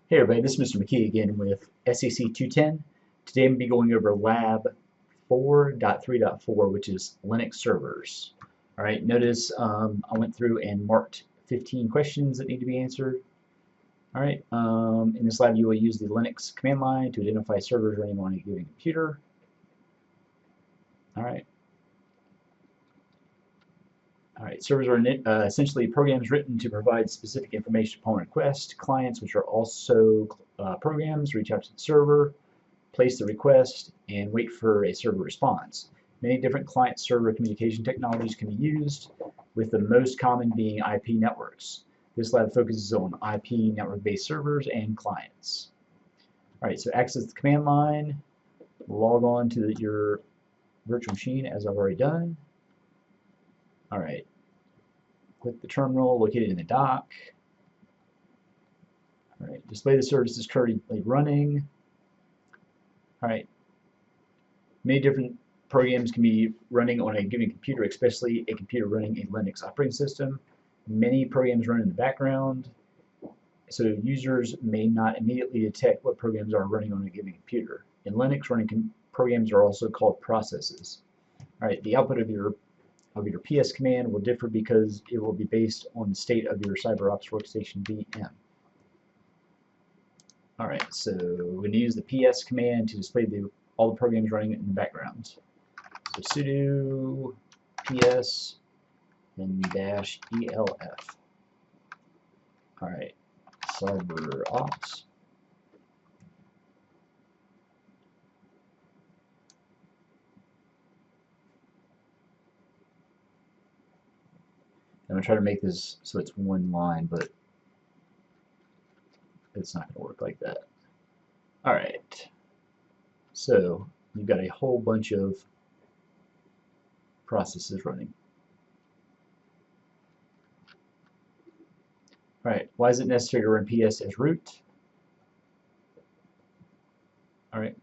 Hey everybody, this is Mr. McKee again with SEC 210. Today I'm going to be going over Lab 4.3.4, which is Linux servers. Alright, notice I went through and marked 15 questions that need to be answered. Alright, in this lab you will use the Linux command line to identify servers running on a given computer. Alright. Servers are essentially programs written to provide specific information upon request. Clients, which are also programs, reach out to the server, place the request, and wait for a server response. Many different client-server communication technologies can be used, with the most common being IP networks. This lab focuses on IP network-based servers and clients. Alright, so access the command line, log on to your virtual machine as I've already done. Alright, click the terminal located in the dock. Alright, display the services currently running. Alright, many different programs can be running on a given computer, especially a computer running a Linux operating system. Many programs run in the background, so users may not immediately detect what programs are running on a given computer. In Linux, running programs are also called processes. Alright, the output of your PS command will differ because it will be based on the state of your CBROPS workstation VM. Alright, so we're going to use the PS command to display all the programs running in the background. So sudo ps and -elf. Alright, CBROPS. I'm going to try to make this so it's one line, but it's not going to work like that. Alright, so you've got a whole bunch of processes running. Alright, why is it necessary to run ps as root? Alright,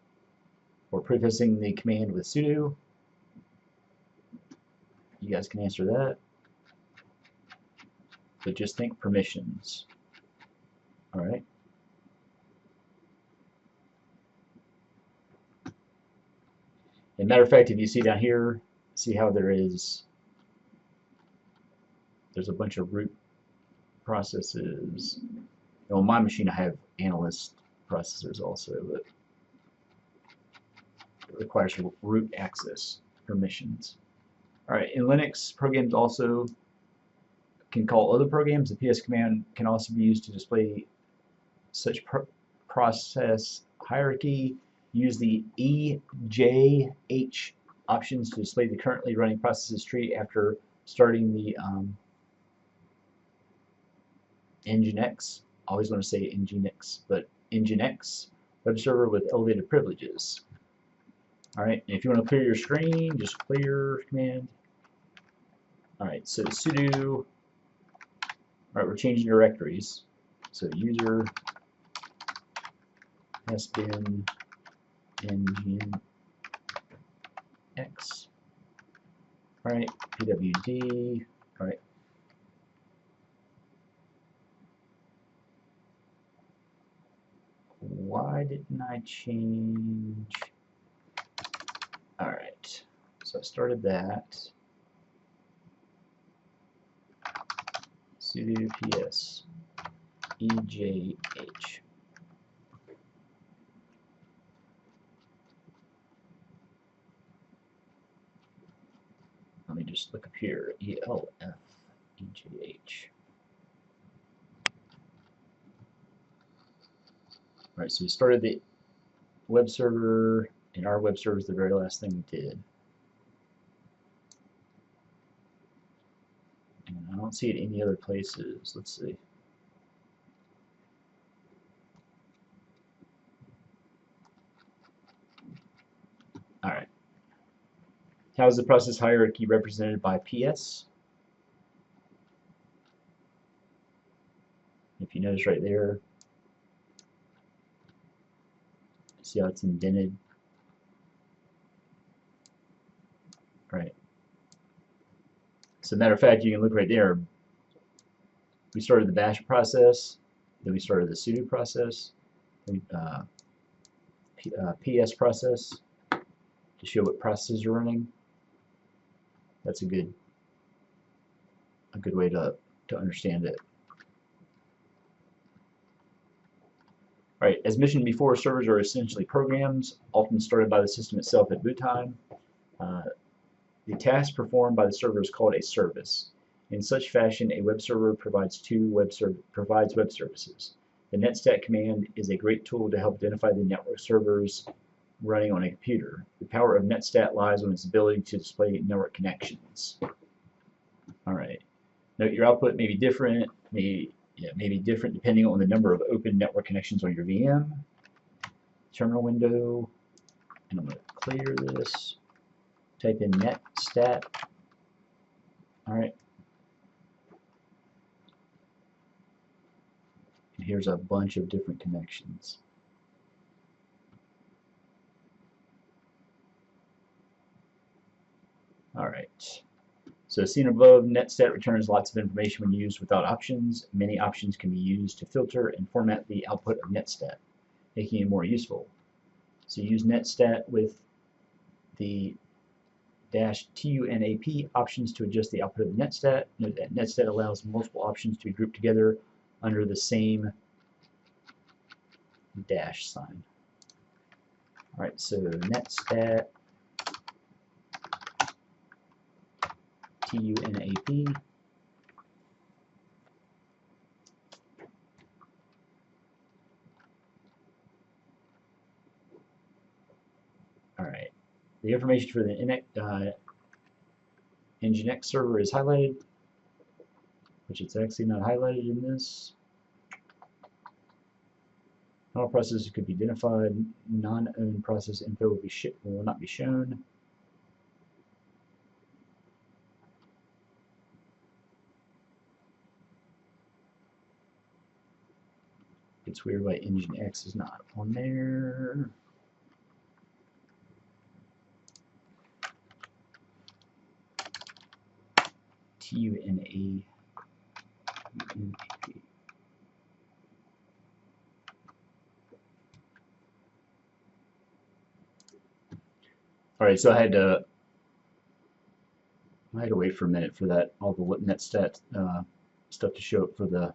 we're prefacing the command with sudo. You guys can answer that. But just think permissions. Alright. As a matter of fact, if you see down here, see how there's a bunch of root processes. On my machine I have analyst processors also, but it requires root access permissions. Alright, in Linux, programs also can call other programs. The ps command can also be used to display such process hierarchy. Use the EJH options to display the currently running processes tree after starting the Nginx. I always want to say Nginx, but Nginx web server with elevated privileges. Alright, and if you want to clear your screen, just clear command. Alright, so sudo. Alright, we're changing directories. So user has been Nginx. Alright, pwd. Alright. Why didn't I change? Alright, so I started that. Sudo ps EJH. Let me just look up here. ELF EJH. Alright, so we started the web server, and our web server is the very last thing we did. And I don't see it any other places. Let's see. Alright. How is the process hierarchy represented by PS? If you notice right there, see how it's indented? Right. As a matter of fact, you can look right there. We started the bash process, Then we started the sudo process, PS process to show what processes are running. That's a good way to understand it. All right, as mentioned before, servers are essentially programs, often started by the system itself at boot time. The task performed by the server is called a service. In such fashion, a web server provides web services. The Netstat command is a great tool to help identify the network servers running on a computer. The power of Netstat lies on its ability to display network connections. All right. Note your output may be different, may be different depending on the number of open network connections on your VM. Terminal window, and I'm going to clear this. Type in Netstat. All right. And here's a bunch of different connections. All right. So seen above, Netstat returns lots of information when used without options. Many options can be used to filter and format the output of Netstat, making it more useful. So use Netstat with the -tunap options to adjust the output of the Netstat. Note that Netstat allows multiple options to be grouped together under the same dash sign. All right, so Netstat tunap. All right, the information for the Nginx server is highlighted, which it's actually not highlighted in this. All processes could be identified. Non-owned process info will not be shown. It's weird why Nginx is not on there. TUNAP. All right, so I had to wait for a minute for that all the Netstat stuff to show up for the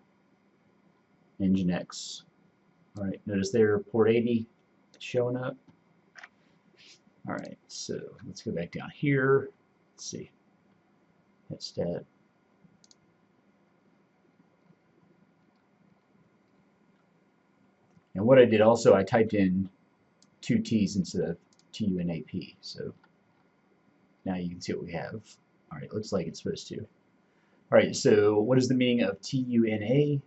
Nginx. All right, notice there port 80 showing up. All right, so let's go back down here. Let's see. Netstat. And what I did also, I typed in 2 T's instead of TUNAP. So now you can see what we have. All right, looks like it's supposed to. All right, so what is the meaning of TUNAP?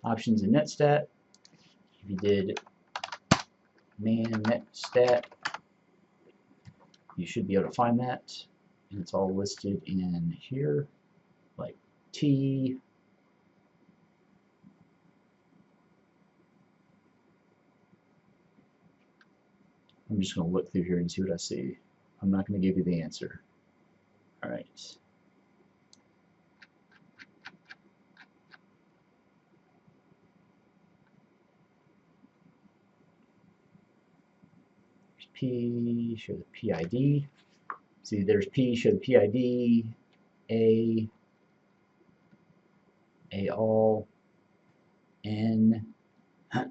Options in Netstat. If you did man Netstat, you should be able to find that. And it's all listed in here, like T. I'm just going to look through here and see what I see. I'm not going to give you the answer. All right. P, show the PID. See, there's P, show the PID, A all, N. You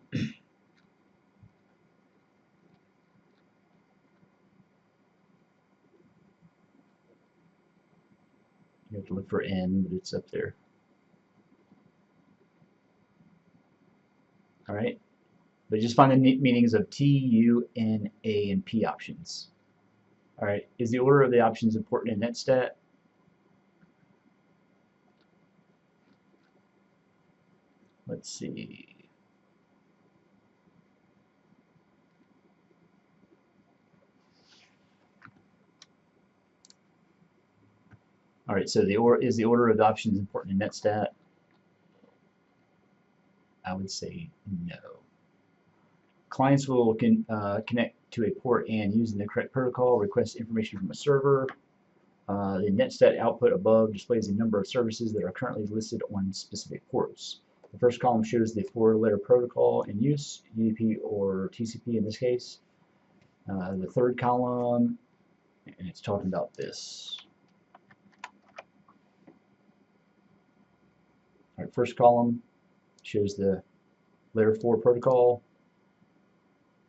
have to look for N, but it's up there. All right. But just find the meanings of T, U, N, A, and P options. All right. Is the order of the options important in Netstat? Let's see. All right, so is the order of the options important in Netstat? I would say no. Clients will connect to a port and, using the correct protocol, request information from a server. The Netstat output above displays a number of services that are currently listed on specific ports. The first column shows the 4-letter protocol in use, UDP or TCP in this case. The third column, and it's talking about this. All right, first column shows the layer 4 protocol.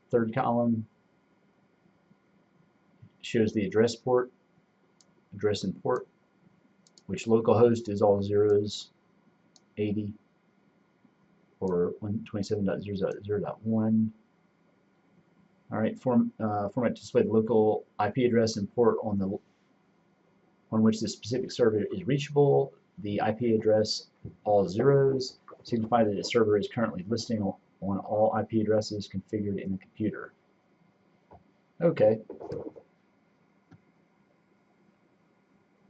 Third column shows the address and port, which localhost is all zeros, 80 or 127.0.0.1. All right, format to display the local IP address and port on which the specific server is reachable. The IP address, all zeros, signify that the server is currently listening on all IP addresses configured in the computer. Okay.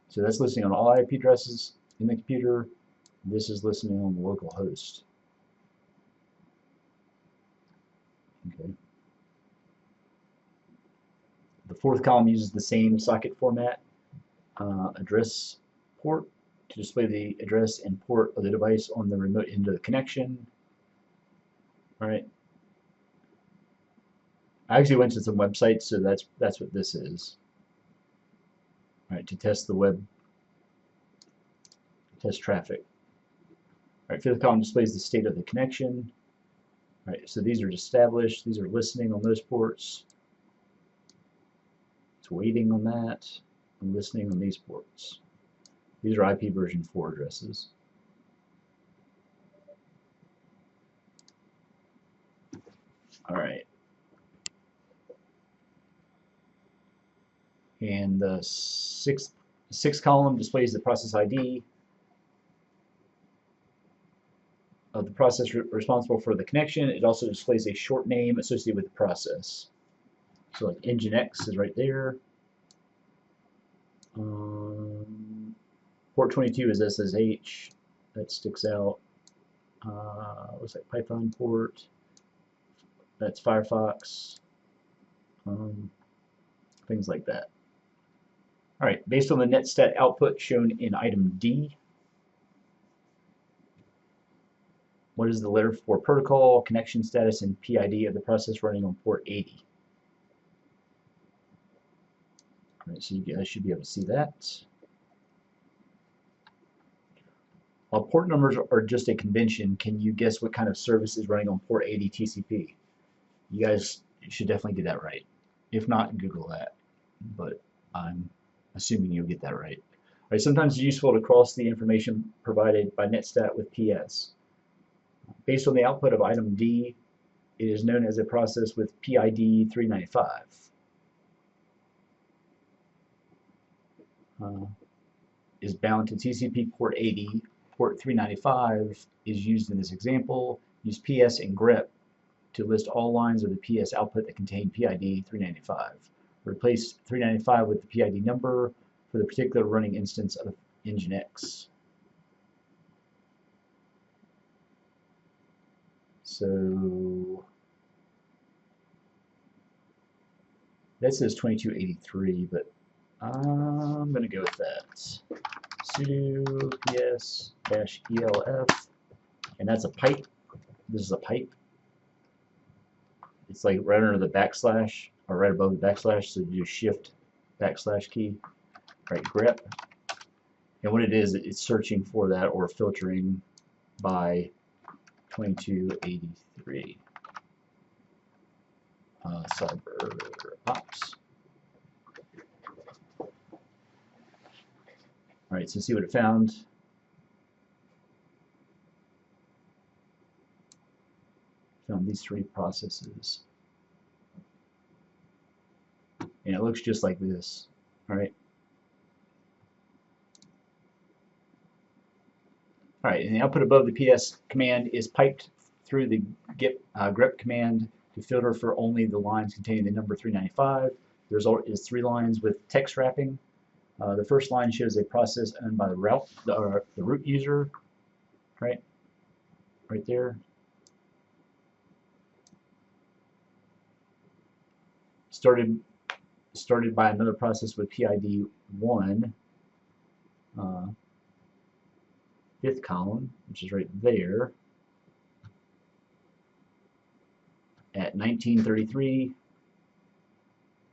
So that's listening on all IP addresses in the computer. This is listening on the local host. Okay. The fourth column uses the same socket format, address port, to display the address and port of the device on the remote end of the connection. All right. I actually went to some websites, so that's what this is. All right, to test the web, test traffic. All right, fifth column displays the state of the connection. All right, so these are established. These are listening on those ports. It's waiting on that and listening on these ports. These are IP version 4 addresses. All right. And the sixth column displays the process ID of the process responsible for the connection. It also displays a short name associated with the process. So like Nginx is right there. Port 22 is SSH. That sticks out. Looks like Python port. That's Firefox. Things like that. All right, based on the Netstat output shown in item D, what is the layer 4 protocol, connection status, and PID of the process running on port 80? All right, so you guys should be able to see that. While port numbers are just a convention, can you guess what kind of service is running on port 80 TCP? You guys should definitely get that right. If not, Google that. But I'm assuming you'll get that right. All right, sometimes it's useful to cross the information provided by Netstat with PS. Based on the output of item D, it is known as a process with PID 395. Is bound to TCP port 80. Port 395 is used in this example. Use PS and grep to list all lines of the PS output that contain PID 395. Replace 395 with the PID number for the particular running instance of Nginx. So that says 2283, but I'm going to go with that. Sudo ps-elf, and that's a pipe. This is a pipe. It's like right under the backslash, or right above the backslash, so you just shift backslash key, right, grep. And what it is, it's searching for that or filtering by 2283. CBROPS. All right, so see what it found. Found these 3 processes. And it looks just like this. All right. All right, and the output above the PS command is piped through the grep command to filter for only the lines containing the number 395. The result is 3 lines with text wrapping. The first line shows a process owned by the root user, right there. Started by another process with PID 1, 5th column, which is right there. at 1933.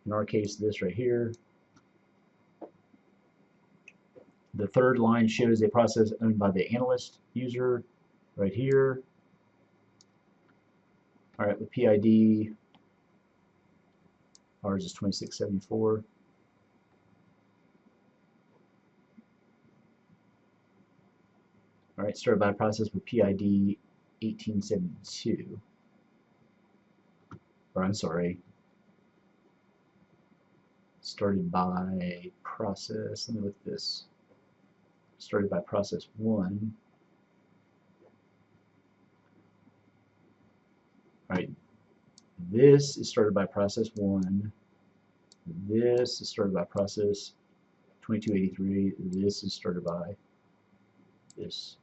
In our case, this right here. The third line shows a process owned by the analyst user right here. All right, with PID, ours is 2674. All right, started by a process with PID 1872. Or I'm sorry, started by process, let me look at this. Started by process 1. Alright, this is started by process 1. This is started by process 2283. This is started by this.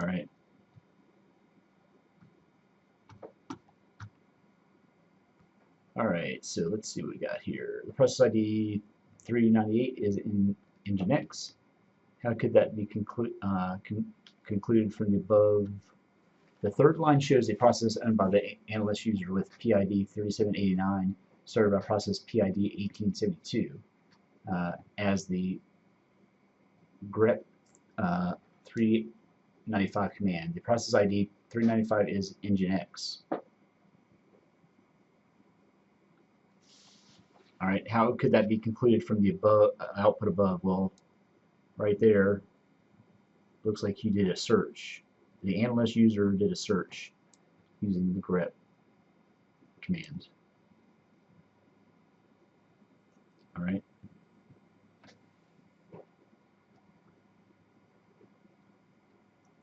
Alright. Alright, so let's see what we got here. The process ID 398 is in Nginx. How could that be concluded from the above? The third line shows a process owned by the analyst user with PID 3789, started by process PID 1872, as the grep 395 command. The process ID 395 is Nginx. Alright, how could that be concluded from the above output above? Well, right there, looks like he did a search. The analyst user did a search using the grep command. Alright.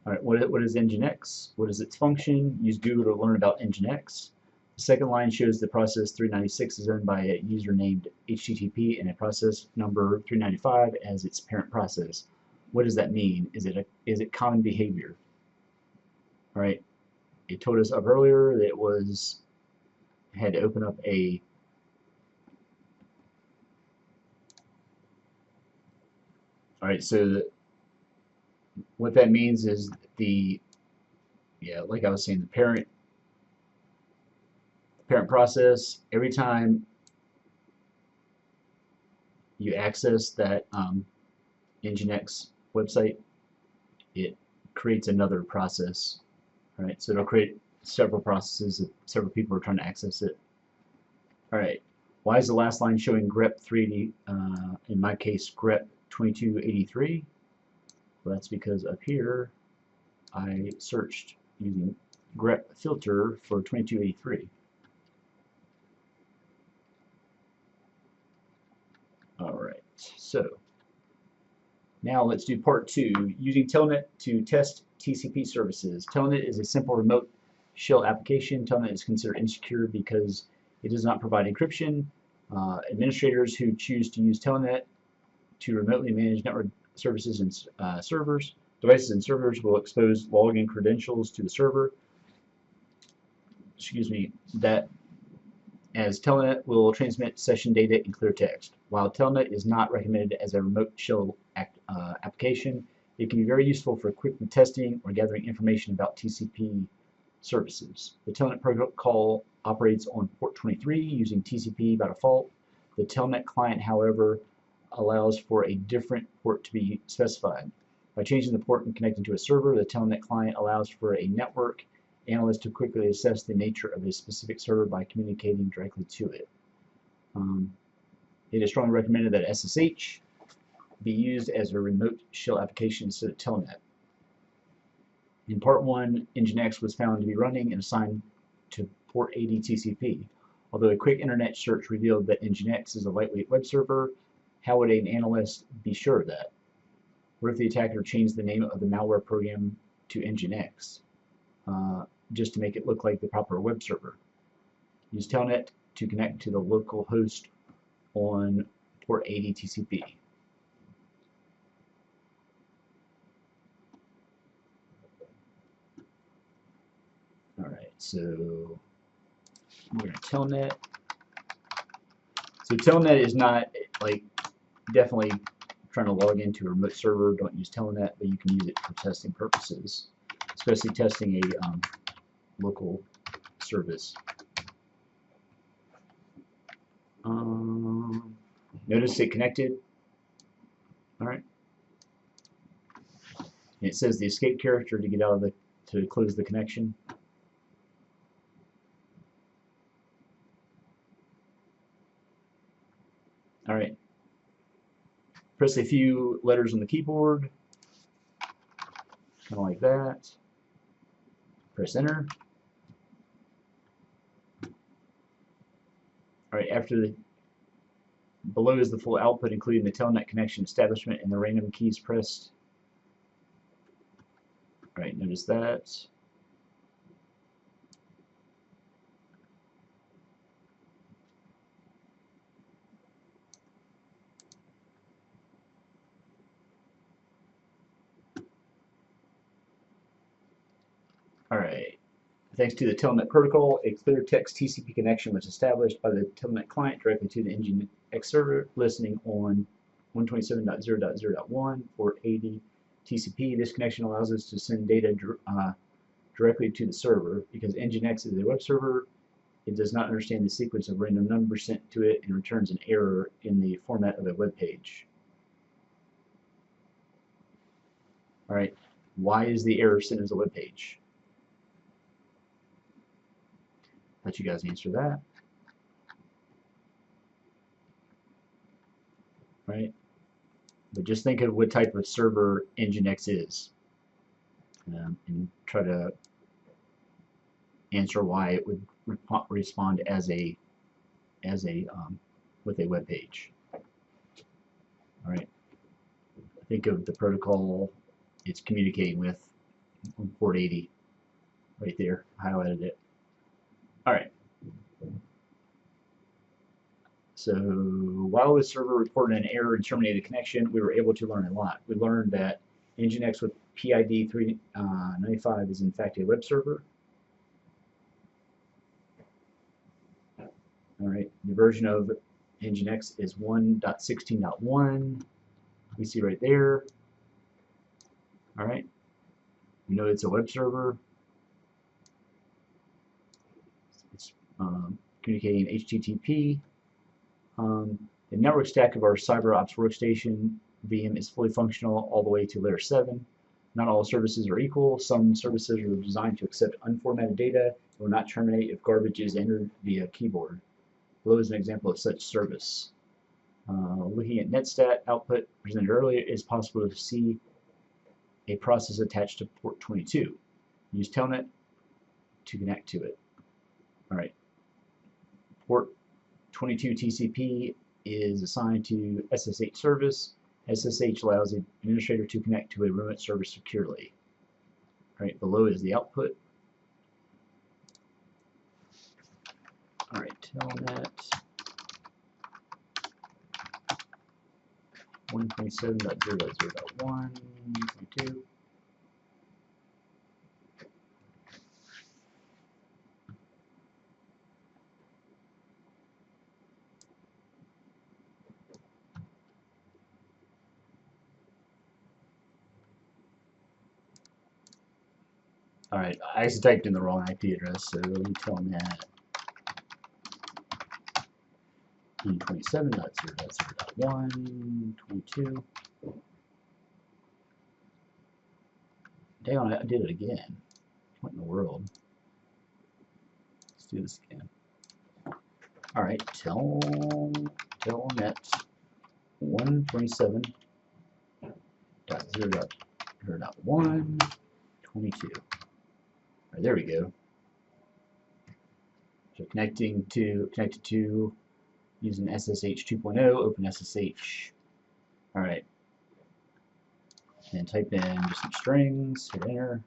Alright, what is Nginx? What is its function? Use Google to learn about Nginx. The second line shows the process 396 is owned by a user named HTTP and a process number 395 as its parent process. What does that mean? Is it common behavior? All right, it told us up earlier that it had to open up a Alright, so what that means is like I was saying, the parent process, every time you access that Nginx website, it creates another process. Alright, so it'll create several processes if several people are trying to access it. Alright, why is the last line showing grep 380, in my case grep 2283? Well, that's because up here I searched using grep filter for 2283. Alright, so now let's do part 2, using Telnet to test TCP services. Telnet is a simple remote shell application. Telnet is considered insecure because it does not provide encryption. Administrators who choose to use Telnet to remotely manage network services and devices and servers will expose login credentials to the server. That as Telnet will transmit session data in clear text. While Telnet is not recommended as a remote shell application, it can be very useful for quickly testing or gathering information about TCP services. The Telnet protocol operates on port 23 using TCP by default. The Telnet client, however, allows for a different port to be specified. By changing the port and connecting to a server, the Telnet client allows for a network analyst to quickly assess the nature of a specific server by communicating directly to it. It is strongly recommended that SSH be used as a remote shell application instead of Telnet. In part 1, Nginx was found to be running and assigned to port 80 TCP. Although a quick internet search revealed that Nginx is a lightweight web server, how would an analyst be sure of that? What if the attacker changed the name of the malware program to Nginx, just to make it look like the proper web server? Use Telnet to connect to the local host on port 80 TCP. Alright, so we're going to Telnet. So Telnet is not like definitely trying to log into a remote server. Don't use Telnet, but you can use it for testing purposes, especially testing a local service. Notice it connected. All right. And it says the escape character to get out of the to close the connection. All right. Press a few letters on the keyboard, kind of like that. Press enter. All right. After the below is the full output, including the Telnet connection establishment and the random keys pressed. All right. Notice that. All right. Thanks to the Telnet protocol, a clear text TCP connection was established by the Telnet client directly to the Nginx server listening on 127.0.0.1 port 80 TCP. This connection allows us to send data directly to the server. Because Nginx is a web server, it does not understand the sequence of random numbers sent to it and returns an error in the format of a web page. All right. Why is the error sent as a web page? Let you guys answer that. Right? But just think of what type of server Nginx is, and try to answer why it would respond as a with a web page. All right. Think of the protocol it's communicating with on port 80, right there. Highlighted it. All right. So while the server reported an error and terminated the connection, we were able to learn a lot. We learned that Nginx with PID 395 is in fact a web server. All right, the version of Nginx is 1.16.1. We see right there. All right, we know it's a web server. It's communicating HTTP. The network stack of our CBROPS workstation VM is fully functional all the way to layer 7. Not all services are equal. Some services are designed to accept unformatted data and will not terminate if garbage is entered via keyboard. Below is an example of such service. Looking at Netstat Output presented earlier, it is possible to see a process attached to port 22. Use Telnet to connect to it. All right. Port 22 TCP is assigned to SSH service. SSH allows the administrator to connect to a remote service securely. All right, below is the output. All right, Telnet 127.0.0.1, 22. All right, I actually typed in the wrong IP address, so let me Telnet 127.0.0.1, 22. Dang on, I did it again. What in the world? Let's do this again. All right, Telnet 127.0.0.1, 22. All right, there we go. So connected to using SSH 2.0, open SSH. All right. And type in just some strings, hit enter.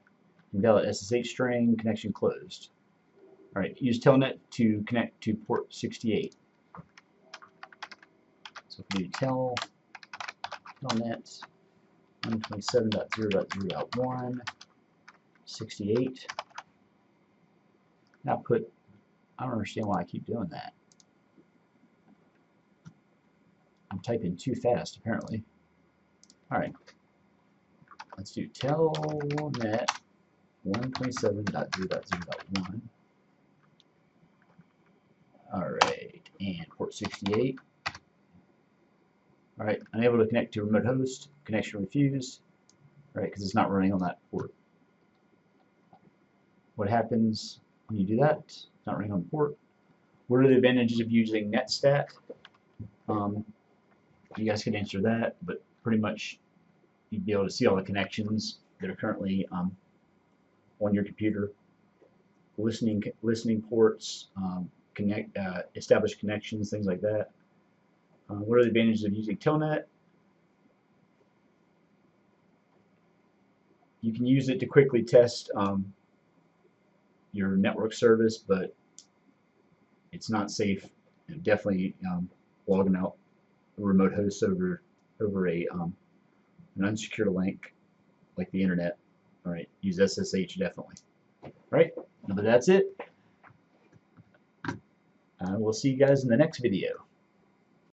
Invalid SSH string, connection closed. All right, use Telnet to connect to port 68. So if we do Telnet 127.0.0.1, 68. Now I don't understand why I keep doing that. I'm typing too fast, apparently. All right. Let's do Telnet 127.0.0.1. Alright, and port 68. Alright, unable to connect to remote host, connection refused. Alright, because it's not running on that port. What happens when you do that? It's not running on the port. What are the advantages of using Netstat? You guys can answer that, but pretty much you'd be able to see all the connections that are currently on your computer, listening ports, establish connections, things like that. What are the advantages of using Telnet? You can use it to quickly test your network service, but it's not safe. Definitely logging out a remote host over a an unsecured link like the internet. All right, use SSH definitely. All right, but that's it. We'll see you guys in the next video.